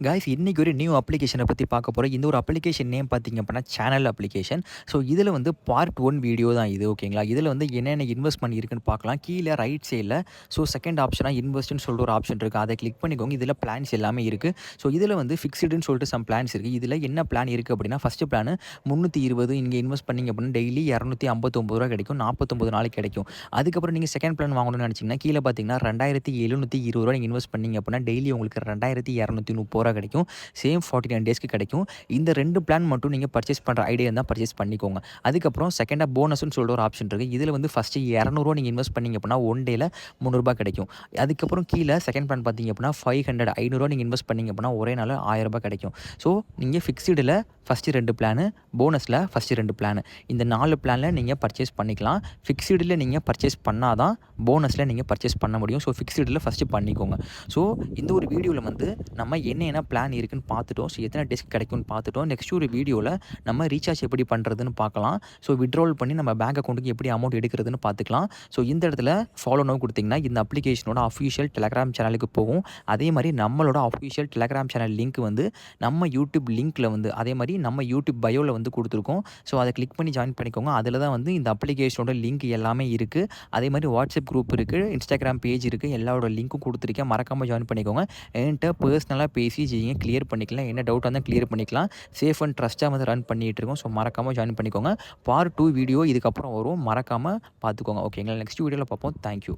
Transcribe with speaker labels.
Speaker 1: Guys இன்னைக்கு ஒரு new அப்ளிகேஷனை பற்றி பார்க்க போகிறோம். இந்த ஒரு அப்ளிகேஷன் நேம் பார்த்தீங்க அப்படின்னா சேனல் அப்ளிகேஷன். ஸோ இதில் வந்து பார்ட் 1 வீடியோ தான் இது. ஓகேங்களா? இதில் வந்து என்னென்ன இன்வெஸ்ட்மெண்ட் இருக்குன்னு பார்க்கலாம். கீழே ரைட் சைடில் செகண்ட் ஆப்ஷனாக இன்வெஸ்ட்னு சொல்லிட்டு ஒரு ஆப்ஷன் இருக்குது. அதை கிளிக் பண்ணிக்கோங்க. இதில் பிளான்ஸ் எல்லாமே இருக்குது. ஸோ இதில் வந்து ஃபிக்ஸ்டுன்னு சொல்லிட்டு சம் பிளான்ஸ் இருக்குது. இதில் என்ன பிளான் இருக்குது அப்படின்னா ஃபஸ்ட்டு பிளான் 320 இங்கே இன்வெஸ்ட் பண்ணிங்க அப்படின்னா டெய்லி ரூ. 259 கிடைக்கும். 49 நாளைக்கு கிடைக்கும். அதுக்கப்புறம் நீங்கள் செகண்ட் பிளான் வாங்கணும்னு நினச்சிங்கன்னா கீழே பார்த்தீங்கன்னா ரூ. 2720 நீங்கள் இன்வெஸ்ட் பண்ணிங்க அப்படின்னா டெய்லி உங்களுக்கு ரூ. 2230 கிடைக்கும். சேம் 49 டேஸ்க்கு கிடைக்கும். இந்த 2 பிளான் மட்டும் நீங்கள் பர்ச்சேஸ் பண்ணுற ஐடியா இருந்தால் பர்ச்சேஸ் பண்ணிக்கோங்க. அதுக்கப்புறம் செகண்டாக போனஸ்ன்னு சொல்லிட்டு ஒரு ஆப்ஷன் இருக்குது. இதில் வந்து ஃபஸ்ட்டு ரூ. 200 நீங்கள் இன்வெஸ்ட் பண்ணிங்க அப்படின்னா ஒன் டேயில் ரூ. 300 கிடைக்கும். அதுக்கப்புறம் கீழே செகண்ட் பிளான் பார்த்தீங்க அப்படின்னா 500 நீங்கள் இன்வெஸ்ட் பண்ணிங்க அப்படின்னா ஒரே நாள் ரூ. 1000 கிடைக்கும். ஸோ நீங்கள் ஃபிக்ஸ்டில் ஃபஸ்ட்டு 2 பிளானு, போனஸில் ஃபஸ்ட்டு 2 பிளானு, இந்த 4 பிளானில் நீங்கள் பர்ச்சேஸ் பண்ணிக்கலாம். ஃபிக்ஸ்டில் நீங்கள் பர்ச்சேஸ் பண்ணால் தான் போனஸில் நீங்கள் பர்ச்சேஸ் பண்ண முடியும். ஸோ ஃபிக்ஸ்டில் ஃபஸ்ட்டு பண்ணிக்கோங்க. ஸோ இந்த ஒரு வீடியோவில் வந்து நம்ம என்ன பிளான் இருக்குன்னு பார்த்துட்டோம். ஸோ எத்தனை டேஸ்க்கு கிடைக்கும்னு பார்த்துட்டோம். நெக்ஸ்ட் ஒரு வீடியோவில் நம்ம ரீசார்ஜ் எப்படி பண்ணுறதுன்னு பார்க்கலாம். ஸோ விட்ராவல் பண்ணி நம்ம பேங்க் அக்கௌண்ட்டுக்கு எப்படி அமௌண்ட் எடுக்கிறதுன்னு பார்த்துக்கலாம். ஸோ இந்த இடத்துல ஃபாலோ நவ் கொடுத்தீங்கன்னா இந்த அப்ளிகேஷனோட அஃபிஷியல் டெலகிராம் சேனலுக்கு போகும். அதே மாதிரி நம்மளோட அஃபிஷியல் டெலகிராம் சேனல் லிங்க் வந்து நம்ம யூடியூப் லிங்க்கில் வந்து அதே மாதிரி நம்ம யூடியூப் பயோவில் வந்து கொடுத்துருக்கோம். ஸோ அதை கிளிக் பண்ணி ஜாயின் பண்ணிக்கோங்க. அதில் தான் வந்து இந்த அப்ளிகேஷனோட லிங்க் எல்லாமே இருக்குது. அதே மாதிரி வாட்ஸ்அப் குரூப் இருக்குது, இன்ஸ்டாகிராம் பேஜ் இருக்குது, எல்லாரோட லிங்க்கும் கொடுத்துருக்கேன். மறக்காமல் ஜாயின் பண்ணிக்கோங்க. என்கிட்ட பர்சனலாக பேசி நீங்கள் கிளியர் பண்ணிக்கலாம். என்ன டவுட்டாக இருந்தால் கிளியர் பண்ணிக்கலாம். சேஃப் அண்ட் ட்ரஸ்ட்டாக வந்து ரன் பண்ணிகிட்டு இருக்கோம். ஸோ மறக்காமல் ஜாயின் பண்ணிக்கோங்க. பார்ட் 2 வீடியோ இதுக்கப்புறம் வரும். மறக்காமல் பார்த்துக்கோங்க. ஓகேங்களா? நெக்ஸ்ட் வீடியோவில் பார்ப்போம். தேங்க்யூ.